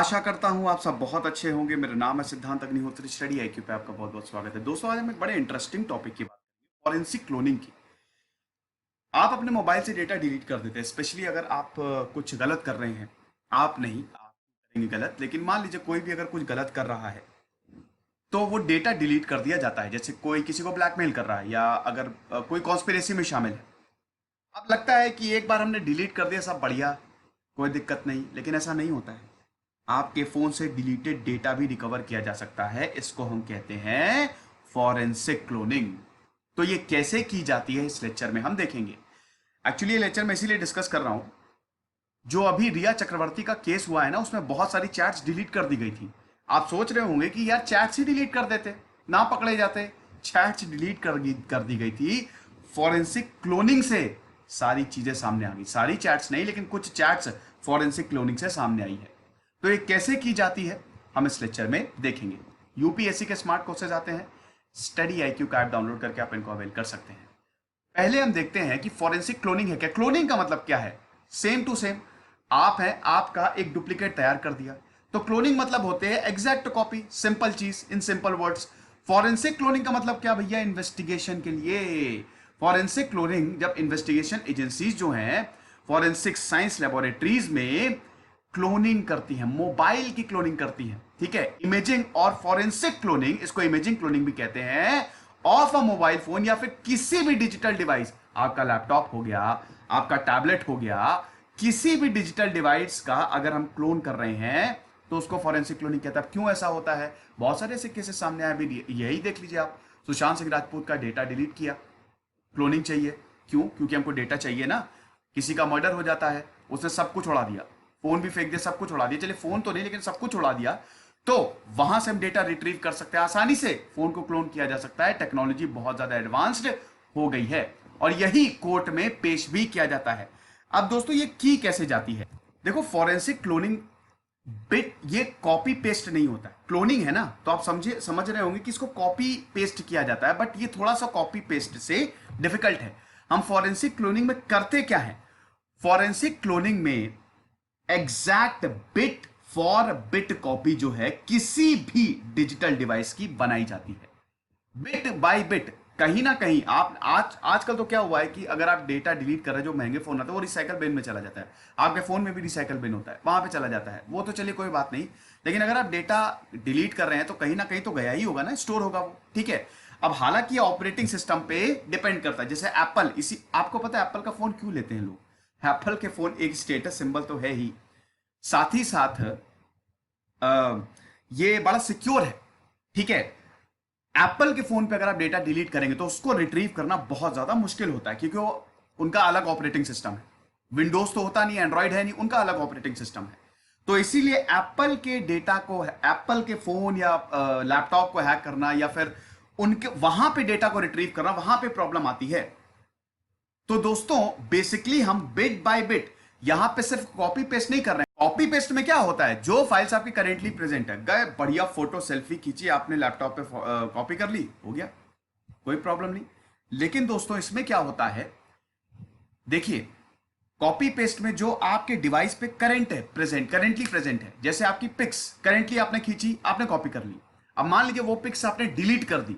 आशा करता हूँ आप सब बहुत अच्छे होंगे। मेरा नाम है सिद्धांत अग्निहोत्री। स्टडी आईक्यू पे आपका बहुत बहुत स्वागत है। दोस्तों, आज हम एक बड़े इंटरेस्टिंग टॉपिक की बात करेंगे, फॉरेंसिक क्लोनिंग की। आप अपने मोबाइल से डेटा डिलीट कर देते हैं, स्पेशली अगर आप कुछ गलत कर रहे हैं। आप नहीं, आप करेंगे गलत, लेकिन मान लीजिए कोई भी अगर कुछ गलत कर रहा है तो वो डेटा डिलीट कर दिया जाता है। जैसे कोई किसी को ब्लैकमेल कर रहा है या अगर कोई कॉन्स्पिरेसी में शामिल है। अब लगता है कि एक बार हमने डिलीट कर दिया, सब बढ़िया, कोई दिक्कत नहीं, लेकिन ऐसा नहीं होता है। आपके फोन से डिलीटेड डेटा भी रिकवर किया जा सकता है। इसको हम कहते हैं फॉरेंसिक क्लोनिंग। तो ये कैसे की जाती है इस लेक्चर में हम देखेंगे। एक्चुअली ये लेक्चर में इसीलिए डिस्कस कर रहा हूं, जो अभी रिया चक्रवर्ती का केस हुआ है ना, उसमें बहुत सारी चैट्स डिलीट कर दी गई थी। आप सोच रहे होंगे कि यार चैट्स ही डिलीट कर देते, ना पकड़े जाते। चैट्स डिलीट कर दी गई थी। फॉरेंसिक क्लोनिंग से सारी चीजें सामने आ गई। सारी चैट्स नहीं, लेकिन कुछ चैट्स फॉरेंसिक क्लोनिंग से सामने आई है। तो ये कैसे की जाती है हम इस लेक्चर में देखेंगे। यूपीएससी के स्मार्ट कोर्सेज आते हैं, स्टडी आईक्यू का ऐप डाउनलोड करके आप इनको अवेल कर सकते हैं। पहले हम देखते हैं कि फॉरेंसिक क्लोनिंग है क्या। क्लोनिंग का मतलब क्या है? सेम टू सेम आप है, आपका एक डुप्लीकेट तैयार कर दिया। तो क्लोनिंग मतलब होते हैं एग्जैक्ट कॉपी, सिंपल चीज in simple words. Forensic cloning का मतलब क्या भैया? इन्वेस्टिगेशन के लिए। फॉरेंसिक क्लोनिंग जब इन्वेस्टिगेशन एजेंसीज जो हैं, फॉरेंसिक साइंस लेबोरेटरीज में क्लोनिंग करती है, मोबाइल की क्लोनिंग करती है, ठीक है। इमेजिंग और फॉरेंसिक क्लोनिंग, इसको इमेजिंग क्लोनिंग भी कहते हैं, ऑफ अ मोबाइल फोन या फिर किसी भी डिजिटल डिवाइस। आपका लैपटॉप हो गया, आपका टैबलेट हो गया, किसी भी डिजिटल डिवाइस का अगर हम क्लोन कर रहे हैं तो उसको फॉरेंसिक क्लोनिंग कहता है। क्यों ऐसा होता है? बहुत सारे ऐसे केसेस सामने आए। अभी यही देख लीजिए आप, सुशांत सिंह राजपूत का डेटा डिलीट किया, क्लोनिंग चाहिए। क्यों? क्योंकि हमको डेटा चाहिए ना। किसी का मर्डर हो जाता है, उसने सब कुछ उड़ा दिया, फोन भी फेंक दिया, सब कुछ उड़ा दिया। चलिए फोन तो नहीं, लेकिन सब कुछ उड़ा दिया, तो वहां से हम डेटा रिट्रीव कर सकते हैं आसानी से। फोन को क्लोन किया जा सकता है। टेक्नोलॉजी बहुत ज्यादा एडवांस्ड हो गई है और यही कोर्ट में पेश भी किया जाता है। अब दोस्तों, ये की कैसे जाती है? देखो, फॉरेंसिक क्लोनिंग बिट ये कॉपी पेस्ट नहीं होता है। क्लोनिंग है ना, तो आप समझ रहे होंगे कि इसको कॉपी पेस्ट किया जाता है, बट ये थोड़ा सा कॉपी पेस्ट से डिफिकल्ट है। हम फॉरेंसिक क्लोनिंग में करते क्या है? फॉरेंसिक क्लोनिंग में exact bit for bit copy जो है किसी भी डिजिटल डिवाइस की बनाई जाती है, बिट बाय बिट। कहीं ना कहीं आप आजकल तो क्या हुआ है कि अगर आप डेटा डिलीट कर रहे हैं, जो महंगे फोन आते हैं वो रिसाइकल बिन में चला जाता है। आपके फोन में भी रिसाइकल बिन होता है, वहां पे चला जाता है। वो तो चलिए कोई बात नहीं, लेकिन अगर आप डेटा डिलीट कर रहे हैं तो कहीं ना कहीं तो गया ही होगा ना, स्टोर होगा वो, ठीक है। अब हालांकि ऑपरेटिंग सिस्टम पे डिपेंड करता है। जैसे एप्पल, इसी आपको पता है एप्पल का फोन क्यों लेते हैं लोग? एप्पल के फोन एक स्टेटस सिंबल तो है ही, साथ ही साथ ये बड़ा सिक्योर है, ठीक है। एप्पल के फोन पे अगर आप डेटा डिलीट करेंगे तो उसको रिट्रीव करना बहुत ज्यादा मुश्किल होता है, क्योंकि वो उनका अलग ऑपरेटिंग सिस्टम है। विंडोज तो होता नहीं, एंड्रॉइड है नहीं, उनका अलग ऑपरेटिंग सिस्टम है। तो इसीलिए एप्पल के डेटा को, एप्पल के फोन या लैपटॉप को हैक करना या फिर उनके वहां पे डेटा को रिट्रीव करना, वहां पे प्रॉब्लम आती है। तो दोस्तों, बेसिकली हम बिट बाय बिट यहां पे सिर्फ कॉपी पेस्ट नहीं कर रहे हैं। कॉपी पेस्ट में क्या होता है? जो फाइल्स आपकी करेंटली प्रेजेंट है, गए बढ़िया फोटो सेल्फी खींची आपने, लैपटॉप पे कॉपी कर ली, हो गया, कोई प्रॉब्लम नहीं। लेकिन दोस्तों, इसमें क्या होता है, देखिए, कॉपी पेस्ट में जो आपके डिवाइस पे करंट है, करेंटली प्रेजेंट है, जैसे आपकी पिक्स करेंटली आपने खींची, आपने कॉपी कर ली। अब मान लीजिए वो पिक्स आपने डिलीट कर दी,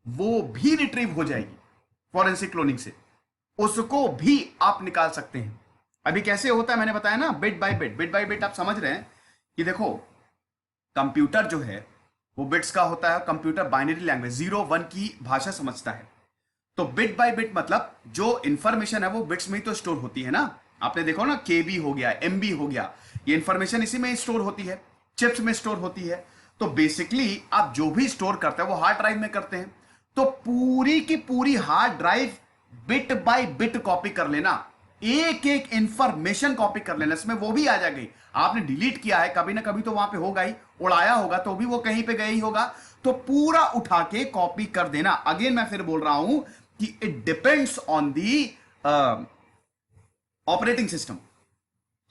वो भी रिट्रीव हो जाएगी फॉरेंसिक क्लोनिंग से, उसको भी आप निकाल सकते हैं। अभी कैसे होता है मैंने बताया ना, bit by bit. Bit by bit आप समझ रहे हैं कि देखो, कंप्यूटर जो है वो बिट्स का होता है। कंप्यूटर बाइनरी लैंग्वेज, 0 1 की भाषा समझता है। तो बिट बाय बिट मतलब जो इंफॉर्मेशन है वो बिट्स में ही तो स्टोर होती है ना। आपने देखो ना, केबी हो गया, एमबी हो गया, ये इंफॉर्मेशन इसी में स्टोर होती है, चिप्स में स्टोर होती है। तो बेसिकली आप जो भी स्टोर करते हैं वो हार्ड ड्राइव में करते हैं। तो पूरी की पूरी hard drive bit by bit copy कर लेना, एक एक इंफॉर्मेशन कॉपी कर लेना, इसमें वो भी आ जाएगी। आपने डिलीट किया है, कभी ना कभी तो वहां पे होगा ही, उड़ाया होगा तो भी वो कहीं पे गया ही होगा, तो पूरा उठा के कॉपी कर देना। अगेन मैं फिर बोल रहा हूं कि it depends on the operating system.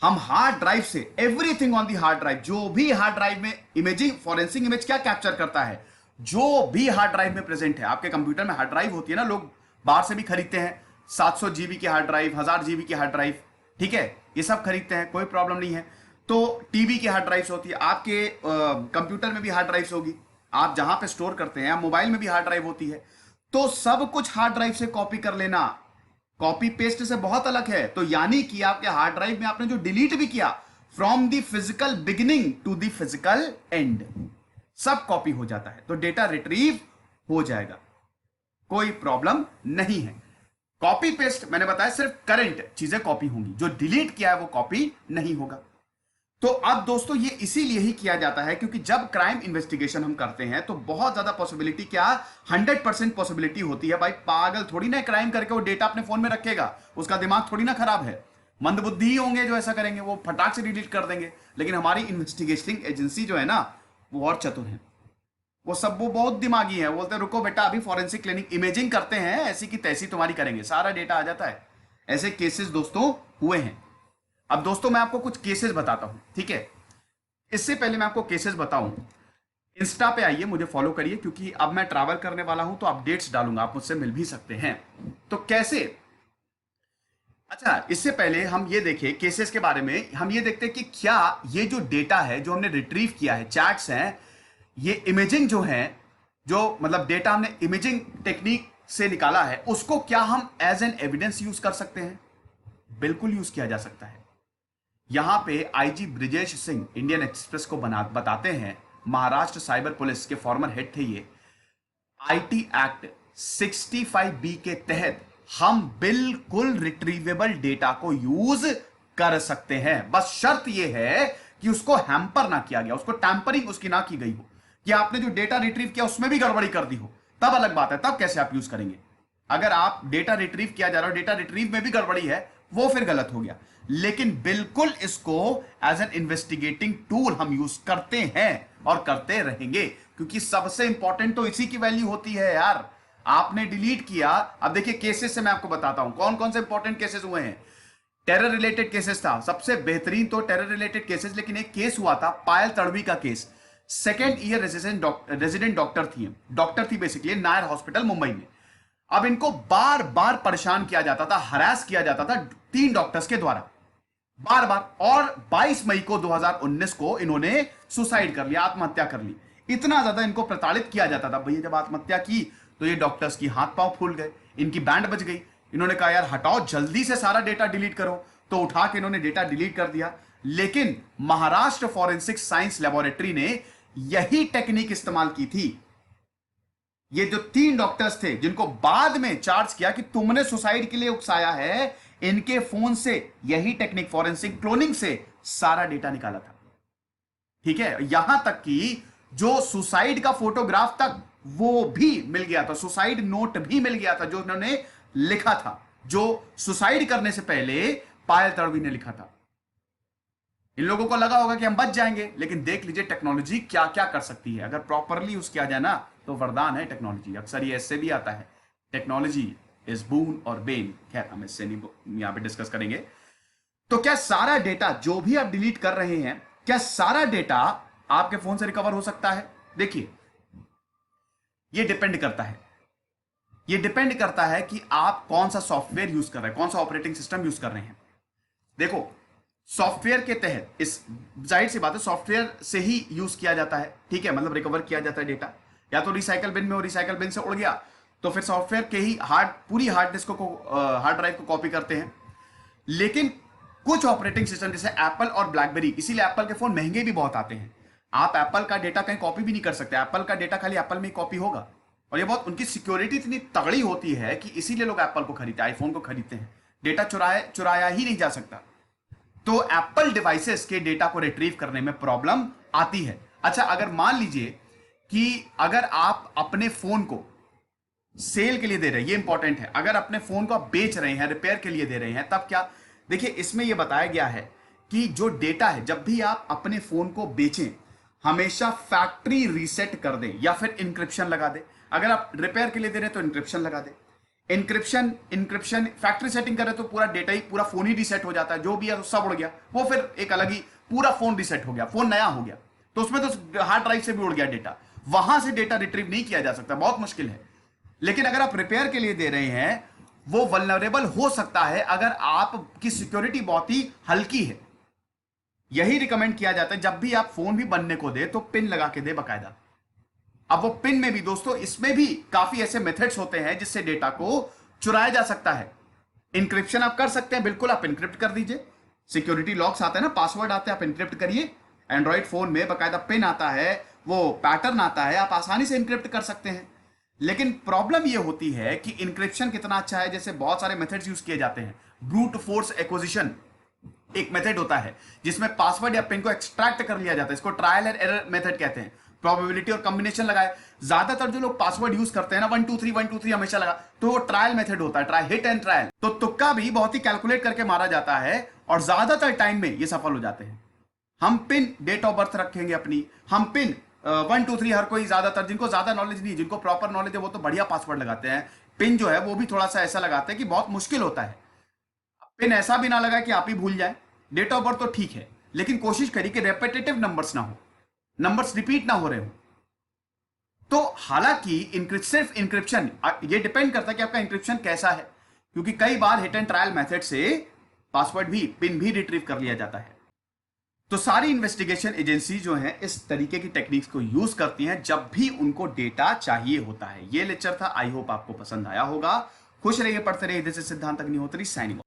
हम हार्ड ड्राइव से, everything on the hard drive, जो भी हार्ड ड्राइव में इमेजिंग, फॉरेंसिक इमेज क्या कैप्चर करता है, जो भी हार्ड ड्राइव में प्रेजेंट है। आपके कंप्यूटर में हार्ड ड्राइव होती है ना, लोग बाहर से भी खरीदते हैं, 700 जीबी की हार्ड ड्राइव, 1000 जीबी की हार्ड ड्राइव, ठीक है, ये सब खरीदते हैं, कोई प्रॉब्लम नहीं है। तो टीवी की हार्ड ड्राइव्स होती है, आपके कंप्यूटर में भी हार्ड ड्राइव्स होगी, आप जहां पे स्टोर करते हैं, मोबाइल में भी हार्ड ड्राइव होती है। तो सब कुछ हार्ड ड्राइव से कॉपी कर लेना कॉपी पेस्ट से बहुत अलग है। तो यानी कि आपके हार्ड ड्राइव में आपने जो डिलीट भी किया, from the physical beginning to the physical end, सब कॉपी हो जाता है, तो डेटा रिट्रीव हो जाएगा, कोई प्रॉब्लम नहीं है। कॉपी पेस्ट मैंने बताया सिर्फ करंट चीजें कॉपी होंगी, जो डिलीट किया है वो कॉपी नहीं होगा। तो अब दोस्तों ये इसीलिए ही किया जाता है क्योंकि जब क्राइम इन्वेस्टिगेशन हम करते हैं तो बहुत ज्यादा पॉसिबिलिटी, क्या 100% पॉसिबिलिटी होती है, भाई पागल थोड़ी ना क्राइम करके वो डेटा अपने फोन में रखेगा, उसका दिमाग थोड़ी ना खराब है, मंदबुद्धि ही होंगे जो ऐसा करेंगे, वो फटाक से डिलीट कर देंगे। लेकिन हमारी इन्वेस्टिगेटिंग एजेंसी जो है ना, वो और चतुर है, वो बहुत दिमागी है, बोलते हैं रुको बेटा अभी फॉरेंसिक क्लिनिक इमेजिंग करते हैं, ऐसी की तैसी तुम्हारी करेंगे, सारा डेटा आ जाता है। ऐसे केसेस दोस्तों हुए हैं। अब दोस्तों मैं आपको कुछ केसेस बताता हूं, ठीक है। इससे पहले मैं आपको केसेस बताऊं, इंस्टा पे आइए, मुझे फॉलो करिए, क्योंकि अब मैं ट्रैवल करने वाला हूं तो अपडेट्स डालूंगा, आप मुझसे मिल भी सकते हैं। तो कैसे, अच्छा इससे पहले हम ये देखें केसेस के बारे में, हम ये देखते हैं कि क्या ये जो डेटा है जो हमने रिट्रीव किया है, चैट्स हैं, ये इमेजिंग जो है, जो मतलब डेटा हमने इमेजिंग टेक्निक से निकाला है, उसको क्या हम एज एन एविडेंस यूज कर सकते हैं? बिल्कुल यूज किया जा सकता है। यहां पे IG Brijesh Singh Indian express को बताते हैं, महाराष्ट्र साइबर पुलिस के फॉर्मर हेड थे ये, आईटी एक्ट 65B के तहत हम बिल्कुल रिट्रीवेबल डेटा को यूज कर सकते हैं। बस शर्त यह है कि उसको हैम्पर ना किया गया, उसको टैंपरिंग उसकी ना की गई हो, कि आपने जो डेटा रिट्रीव किया उसमें भी गड़बड़ी कर दी हो, तब अलग बात है, तब कैसे आप यूज करेंगे। अगर आप डेटा रिट्रीव किया जा रहा हो, डेटा रिट्रीव में भी गड़बड़ी है, वो फिर गलत हो गया। लेकिन बिल्कुल इसको एज एन इन्वेस्टिगेटिंग टूल हम यूज करते हैं और करते रहेंगे, क्योंकि सबसे इंपॉर्टेंट तो इसी की वैल्यू होती है यार। आपने डिलीट किया, अब देखिए केसेस से मैं आपको बताता हूं कौन कौन से इंपॉर्टेंट केसेस हुए हैं। टेरर रिलेटेड केसेस था, सबसे बेहतरीन तो टेरर रिलेटेड केसेस, लेकिन एक केस हुआ था पायल तड़वी का case. Second year resident doctor थी बेसिकली नायर हॉस्पिटल मुंबई में। अब इनको बार बार परेशान किया जाता था, हरास किया जाता था 3 डॉक्टर्स के द्वारा बार बार, और 22 मई को 2019 को इन्होंने सुसाइड कर लिया, आत्महत्या कर ली। इतना ज्यादा इनको प्रताड़ित किया जाता था। भैया जब आत्महत्या की तो ये डॉक्टर्स की हाथ पांव फूल गए, इनकी बैंड बज गई, इन्होंने कहा यार हटाओ जल्दी से सारा डेटा डिलीट करो, तो उठा के इन्होंने डेटा डिलीट कर दिया। लेकिन महाराष्ट्र फॉरेंसिक साइंस लेबोरेटरी ने यही टेक्निक इस्तेमाल की थी। ये जो 3 डॉक्टर्स थे जिनको बाद में चार्ज किया कि तुमने सुसाइड के लिए उकसाया है, इनके फोन से यही टेक्निक फॉरेंसिक क्लोनिंग से सारा डेटा निकाला था, ठीक है। यहां तक कि जो सुसाइड का फोटोग्राफ तक वो भी मिल गया था, सुसाइड नोट भी मिल गया था जो उन्होंने लिखा था, जो सुसाइड करने से पहले पायल तड़वी ने लिखा था। इन लोगों को लगा होगा कि हम बच जाएंगे, लेकिन देख लीजिए टेक्नोलॉजी क्या क्या कर सकती है, अगर प्रॉपरली यूज किया जाए ना तो वरदान है टेक्नोलॉजी। अक्सर ये ऐसे भी आता है, टेक्नोलॉजी इज बून और बेन, खैर हम इससे नहीं यहां पे डिस्कस करेंगे। तो क्या सारा डेटा जो भी आप डिलीट कर रहे हैं, क्या सारा डेटा आपके फोन से रिकवर हो सकता है? देखिए ये डिपेंड करता है, ये डिपेंड करता है कि आप कौन सा सॉफ्टवेयर यूज कर रहे हैं, कौन सा ऑपरेटिंग सिस्टम यूज कर रहे हैं। देखो सॉफ्टवेयर के तहत, इस जाहिर सी बात है सॉफ्टवेयर से ही यूज किया जाता है, ठीक है, मतलब रिकवर किया जाता है डेटा। या तो रिसाइकल बिन में हो, रिसाइकल बिन से उड़ गया तो फिर सॉफ्टवेयर के ही पूरी हार्ड डिस्क को हार्ड ड्राइव को कॉपी करते हैं। लेकिन कुछ ऑपरेटिंग सिस्टम जैसे एप्पल और ब्लैकबेरी, इसीलिए एप्पल के फोन महंगे भी बहुत आते हैं। आप एप्पल का डेटा कहीं कॉपी भी नहीं कर सकते, एप्पल का डेटा खाली एप्पल में ही कॉपी होगा। और ये बहुत, उनकी सिक्योरिटी इतनी तगड़ी होती है कि इसीलिए लोग एप्पल को खरीदते हैं, आईफोन को खरीदते हैं, डेटा चुराया ही नहीं जा सकता। तो एप्पल डिवाइसेस के डेटा को रिट्रीव करने में प्रॉब्लम आती है। अच्छा अगर मान लीजिए कि अगर आप अपने फोन को सेल के लिए दे रहे हैं, ये इंपॉर्टेंट है, अगर अपने फोन को आप बेच रहे हैं, रिपेयर के लिए दे रहे हैं, तब क्या? देखिए इसमें यह बताया गया है कि जो डेटा है, जब भी आप अपने फोन को बेचें हमेशा फैक्ट्री रीसेट कर दें या फिर इंक्रिप्शन लगा दें। अगर आप रिपेयर के लिए दे रहे हैं तो इंक्रिप्शन लगा दें। इंक्रिप्शन फैक्ट्री सेटिंग करे तो पूरा डेटा ही, पूरा फोन ही रीसेट हो जाता है, जो भी है सब उड़ गया, वो फिर एक अलग ही पूरा फोन रीसेट हो गया, फोन नया हो गया, तो उसमें तो हार्ड ड्राइव से भी उड़ गया डेटा, वहां से डेटा रिट्रीव नहीं किया जा सकता, बहुत मुश्किल है। लेकिन अगर आप रिपेयर के लिए दे रहे हैं, वो वल्नरेबल हो सकता है अगर आपकी सिक्योरिटी बहुत ही हल्की है, यही रिकमेंड किया जाता है जब भी आप फोन भी बनने को दे तो पिन लगा के दे बकायदा। अब वो पिन में भी दोस्तों, इसमें भी काफी ऐसे मेथड्स होते हैं जिससे डेटा को चुराया जा सकता है। इंक्रिप्शन आप कर सकते हैं, बिल्कुल आप इंक्रिप्ट कर दीजिए। सिक्योरिटी लॉक्स आते हैं ना, पासवर्ड आते हैं, आप इंक्रिप्ट करिए। एंड्रॉइड फोन में बकायदा पिन आता है, वो पैटर्न आता है, आप आसानी से इंक्रिप्ट कर सकते हैं। लेकिन प्रॉब्लम ये होती है कि इंक्रिप्शन कितना अच्छा है, जैसे बहुत सारे मेथड्स यूज किए जाते हैं। ब्रूट फोर्स एक्विजिशन एक मेथड होता है जिसमें पासवर्ड या पिन को एक्सट्रैक्ट कर लिया जाता है। इसको ट्रायल एंड एरर मेथड कहते हैं। प्रोबेबिलिटी और कॉम्बिनेशन लगाए, ज्यादातर जो लोग पासवर्ड यूज करते हैं ना 1 2 3 हमेशा लगा, तो वो ट्रायल मेथड होता है, ट्राई हिट एंड ट्रायल। तो तुक्का भी बहुत ही कैलकुलेट करके मारा जाता है और ज्यादातर टाइम में ये सफल हो जाते हैं। हम पिन डेट ऑफ बर्थ रखेंगे अपनी, हम पिन 1 2 3, हर कोई ज्यादातर जिनको ज्यादा नॉलेज नहीं, जिनको प्रॉपर नॉलेज है वो तो बढ़िया पासवर्ड लगाते हैं। पिन जो है वो भी थोड़ा सा ऐसा लगाते हैं कि बहुत मुश्किल होता है। पिन ऐसा भी ना लगा कि आप ही भूल जाए। डेट ऑफ बर्थ तो ठीक है, लेकिन कोशिश करिए कि रेपिटेटिव नंबर्स ना हो, नंबर्स रिपीट ना हो रहे हो। तो हालांकि सिर्फ इंक्रिप्शन, ये डिपेंड करता है कि आपका इंक्रिप्शन कैसा है, क्योंकि कई बार हिट एंड ट्रायल मेथड से पासवर्ड भी, पिन भी रिट्रीव कर लिया जाता है। तो सारी इन्वेस्टिगेशन एजेंसी जो है इस तरीके की टेक्निक्स को यूज करती हैं जब भी उनको डेटा चाहिए होता है। ये लेक्चर था, आई होप आपको पसंद आया होगा। खुश रहिए, पढ़ते रहिए। दिस इज सिद्धांत अग्निहोत्री साइनिंग ऑफ।